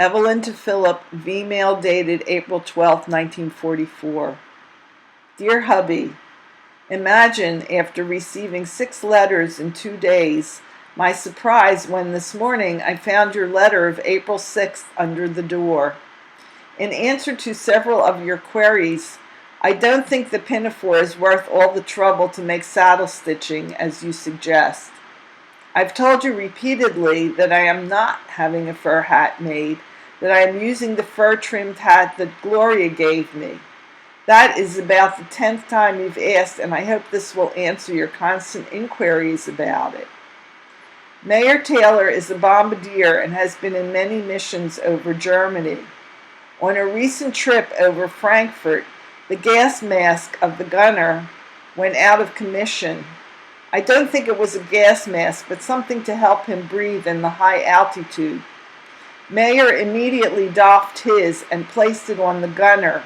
Evelyn to Philip, V-mail dated April 12, 1944. Dear hubby, imagine, after receiving 6 letters in 2 days, my surprise when this morning I found your letter of April 6th under the door. In answer to several of your queries, I don't think the pinafore is worth all the trouble to make saddle stitching as you suggest. I've told you repeatedly that I am not having a fur hat made, that I am using the fur-trimmed hat that Gloria gave me. That is about the 10th time you've asked, and I hope this will answer your constant inquiries about it. Mayor Taylor is a bombardier and has been in many missions over Germany. On a recent trip over Frankfurt, the gas mask of the gunner went out of commission. I don't think it was a gas mask, but something to help him breathe in the high altitude. Mayer immediately doffed his and placed it on the gunner,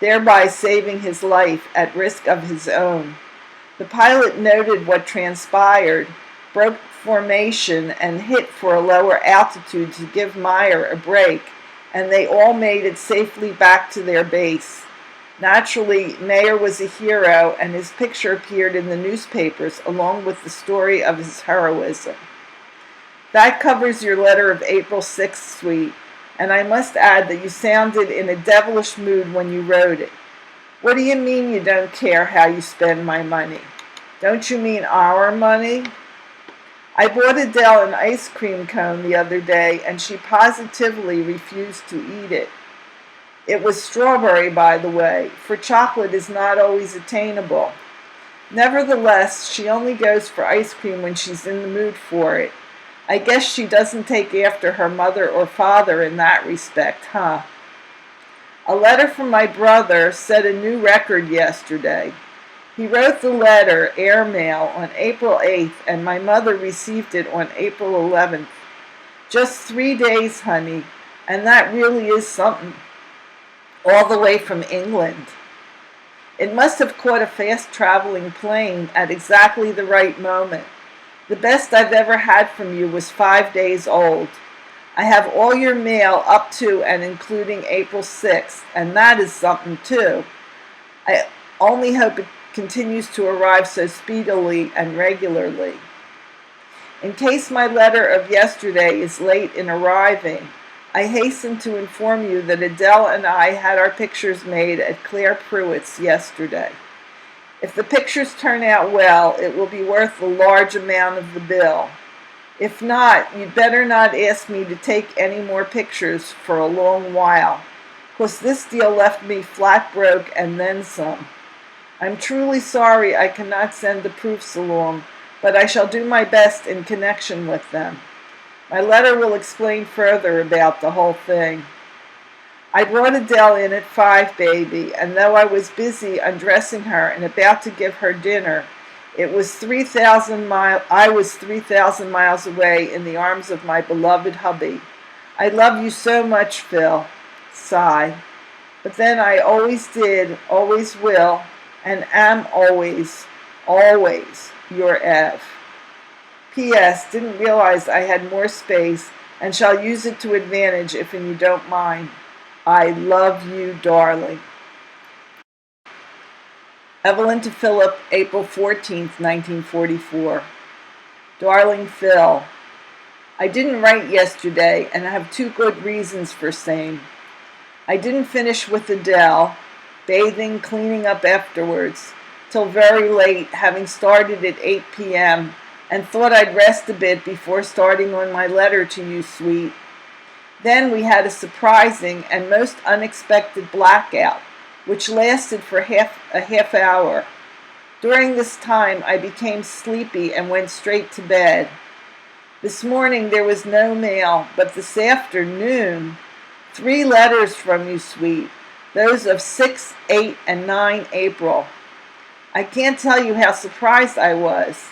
thereby saving his life at risk of his own. The pilot noted what transpired, broke formation, and hit for a lower altitude to give Meyer a break, and they all made it safely back to their base. Naturally, Mayer was a hero, and his picture appeared in the newspapers along with the story of his heroism. That covers your letter of April 6th, sweet, and I must add that you sounded in a devilish mood when you wrote it. What do you mean you don't care how you spend my money? Don't you mean our money? I bought Adele an ice cream cone the other day, and she positively refused to eat it. It was strawberry, by the way, for chocolate is not always attainable. Nevertheless, she only goes for ice cream when she's in the mood for it. I guess she doesn't take after her mother or father in that respect, huh? A letter from my brother set a new record yesterday. He wrote the letter, airmail, on April 8th, and my mother received it on April 11th. Just 3 days, honey, and that really is something. All the way from England. It must have caught a fast-traveling plane at exactly the right moment. The best I've ever had from you was 5 days old. I have all your mail up to and including April 6th, and that is something too. I only hope it continues to arrive so speedily and regularly. In case my letter of yesterday is late in arriving, I hasten to inform you that Adele and I had our pictures made at Claire Pruitt's yesterday. If the pictures turn out well, it will be worth a large amount of the bill. If not, you'd better not ask me to take any more pictures for a long while, 'cause this deal left me flat broke and then some. I'm truly sorry I cannot send the proofs along, but I shall do my best in connection with them. My letter will explain further about the whole thing. I brought Adele in at 5, baby, and though I was busy undressing her and about to give her dinner, I was 3,000 miles away in the arms of my beloved hubby. I love you so much, Phil. Sigh. But then I always did, always will, and am always your Ev. P.S. Didn't realize I had more space and shall use it to advantage if you don't mind. I love you, darling. Evelyn to Philip, April 14th, 1944. Darling Phil, I didn't write yesterday and I have 2 good reasons for same. I didn't finish with Adele, bathing, cleaning up afterwards, till very late, having started at 8 p.m., and thought I'd rest a bit before starting on my letter to you, sweet. Then we had a surprising and most unexpected blackout, which lasted for a half hour. During this time, I became sleepy and went straight to bed. This morning there was no mail, but this afternoon, 3 letters from you, sweet, those of 6, 8, and 9 April. I can't tell you how surprised I was.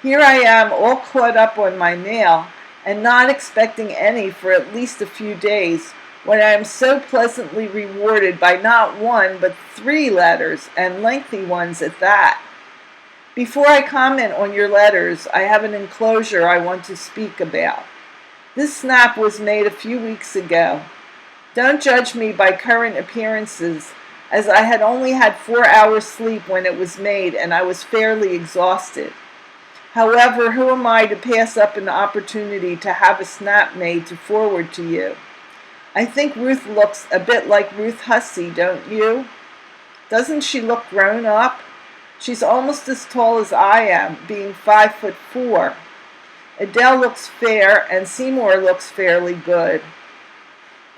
Here I am, all caught up on my mail, and not expecting any for at least a few days, when I am so pleasantly rewarded by not 1 but 3 letters, and lengthy ones at that. Before I comment on your letters, I have an enclosure I want to speak about. This snap was made a few weeks ago. Don't judge me by current appearances, as I had only had 4 hours sleep when it was made and I was fairly exhausted. However, who am I to pass up an opportunity to have a snap made to forward to you? I think Ruth looks a bit like Ruth Hussey, don't you? Doesn't she look grown up? She's almost as tall as I am, being 5'4". Adele looks fair, and Seymour looks fairly good.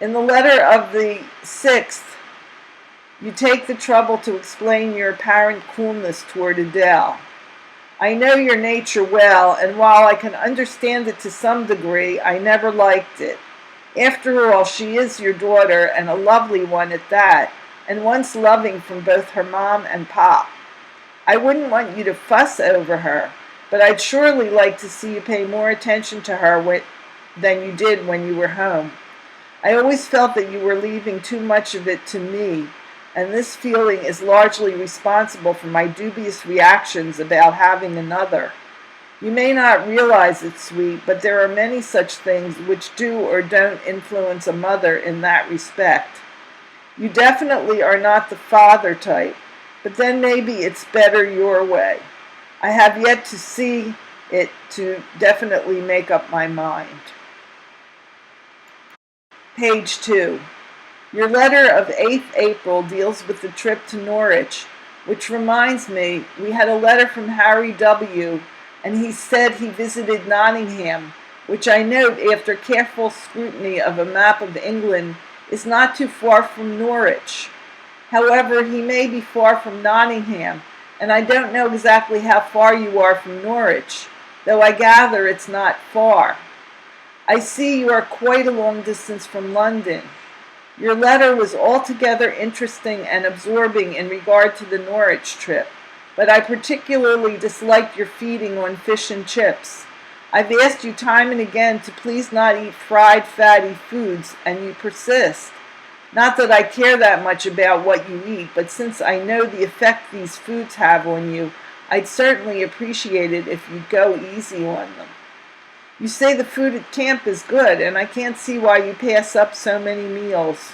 In the letter of the 6th, you take the trouble to explain your apparent coolness toward Adele. I know your nature well, and while I can understand it to some degree, I never liked it. After all, she is your daughter, and a lovely one at that, and once loving from both her mom and pop. I wouldn't want you to fuss over her, but I'd surely like to see you pay more attention to her than you did when you were home. I always felt that you were leaving too much of it to me, and this feeling is largely responsible for my dubious reactions about having another. You may not realize it, sweet, but there are many such things which do or don't influence a mother in that respect. You definitely are not the father type, but then maybe it's better your way. I have yet to see it to definitely make up my mind. Page 2. Your letter of 8th April deals with the trip to Norwich, which reminds me, we had a letter from Harry W., and he said he visited Nottingham, which I note after careful scrutiny of a map of England is not too far from Norwich. However, he may be far from Nottingham, and I don't know exactly how far you are from Norwich, though I gather it's not far. I see you are quite a long distance from London. Your letter was altogether interesting and absorbing in regard to the Norwich trip, but I particularly disliked your feeding on fish and chips. I've asked you time and again to please not eat fried, fatty foods, and you persist. Not that I care that much about what you eat, but since I know the effect these foods have on you, I'd certainly appreciate it if you'd go easy on them. You say the food at camp is good, and I can't see why you pass up so many meals.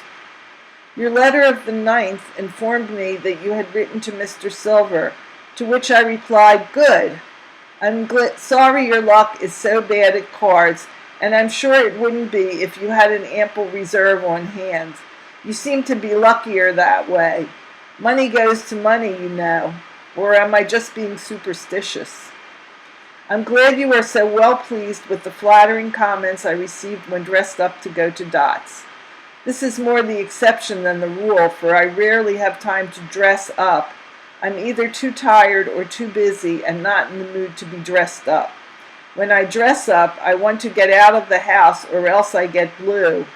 Your letter of the 9th informed me that you had written to Mr. Silver, to which I replied, good. I'm sorry your luck is so bad at cards, and I'm sure it wouldn't be if you had an ample reserve on hand. You seem to be luckier that way. Money goes to money, you know. Or am I just being superstitious? I'm glad you are so well pleased with the flattering comments I received when dressed up to go to Dot's. This is more the exception than the rule, for I rarely have time to dress up. I'm either too tired or too busy and not in the mood to be dressed up. When I dress up, I want to get out of the house or else I get blue.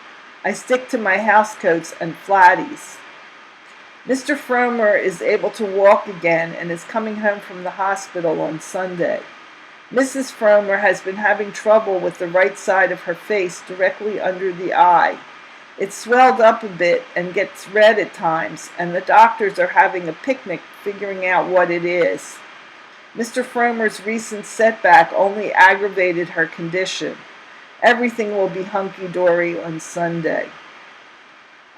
I stick to my housecoats and flatties. Mr. Fromer is able to walk again and is coming home from the hospital on Sunday. Mrs. Fromer has been having trouble with the right side of her face directly under the eye. It's swelled up a bit and gets red at times, and the doctors are having a picnic figuring out what it is. Mr. Fromer's recent setback only aggravated her condition. Everything will be hunky-dory on Sunday.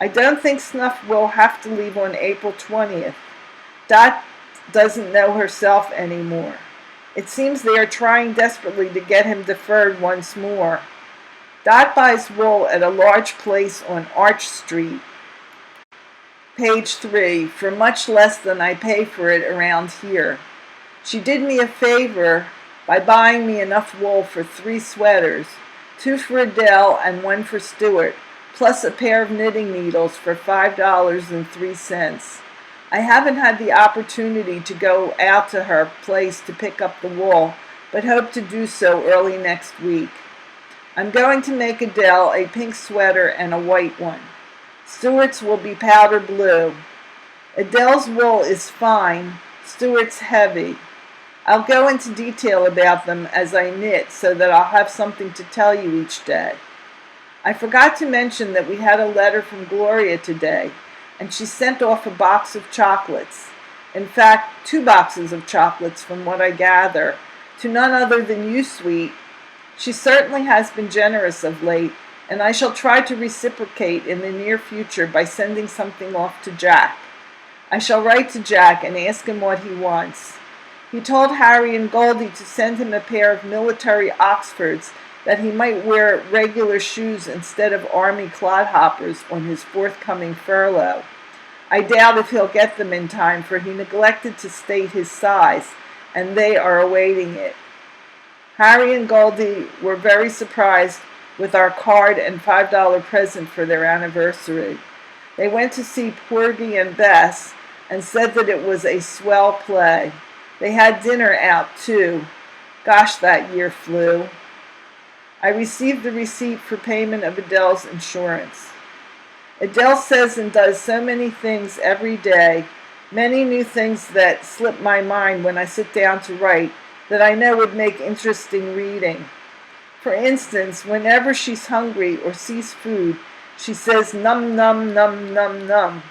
I don't think Snuff will have to leave on April 20th. Dot doesn't know herself anymore. It seems they are trying desperately to get him deferred once more. Dot buys wool at a large place on Arch Street. Page 3, for much less than I pay for it around here. She did me a favor by buying me enough wool for 3 sweaters, 2 for Adele and 1 for Stuart, plus a pair of knitting needles for $5.03. I haven't had the opportunity to go out to her place to pick up the wool, but hope to do so early next week. I'm going to make Adele a pink sweater and a white one. Stuart's will be powder blue. Adele's wool is fine, Stuart's heavy. I'll go into detail about them as I knit so that I'll have something to tell you each day. I forgot to mention that we had a letter from Gloria today, and she sent off a box of chocolates. In fact, 2 boxes of chocolates from what I gather, to none other than you, sweet. She certainly has been generous of late, and I shall try to reciprocate in the near future by sending something off to Jack. I shall write to Jack and ask him what he wants. He told Harry and Goldie to send him a pair of military Oxfords that he might wear regular shoes instead of army clodhoppers on his forthcoming furlough. I doubt if he'll get them in time, for he neglected to state his size, and they are awaiting it. Harry and Goldie were very surprised with our card and $5 present for their anniversary. They went to see Porgy and Bess and said that it was a swell play. They had dinner out, too. Gosh, that year flew. I received the receipt for payment of Adele's insurance. Adele says and does so many things every day, many new things that slip my mind when I sit down to write, that I know would make interesting reading. For instance, whenever she's hungry or sees food, she says num num num num num.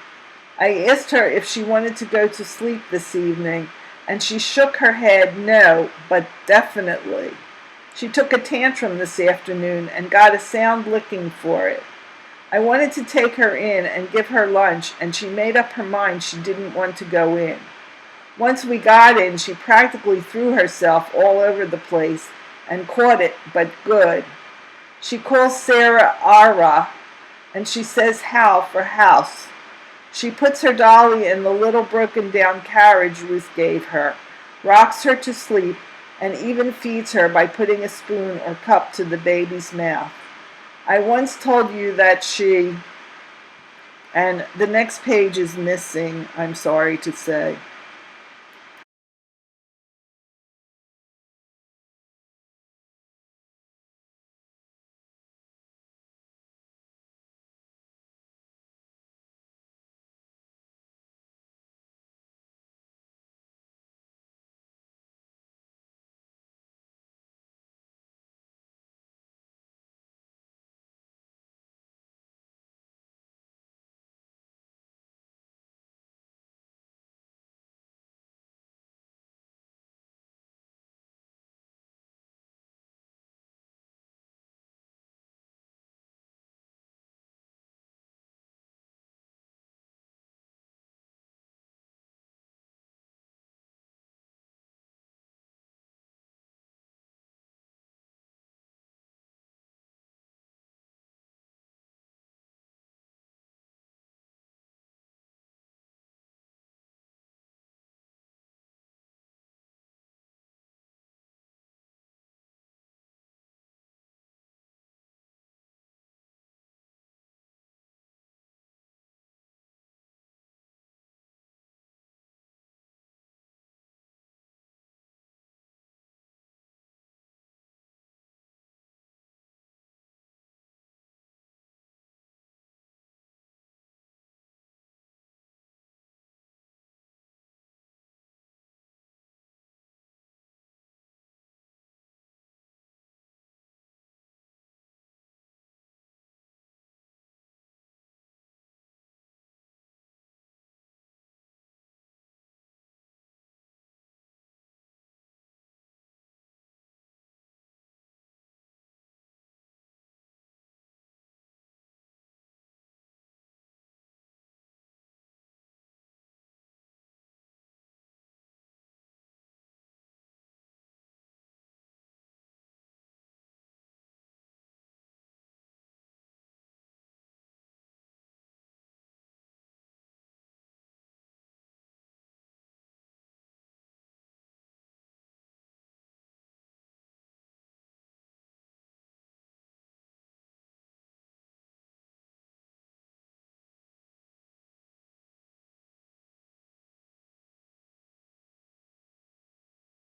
I asked her if she wanted to go to sleep this evening, and she shook her head no, but definitely. She took a tantrum this afternoon and got a sound licking for it. I wanted to take her in and give her lunch, and she made up her mind she didn't want to go in. Once we got in, she practically threw herself all over the place and caught it, but good. She calls Sarah Ara, and she says Hal for house. She puts her dolly in the little broken-down carriage Ruth gave her, rocks her to sleep, and even feeds her by putting a spoon or cup to the baby's mouth. I once told you that she, and the next page is missing, I'm sorry to say.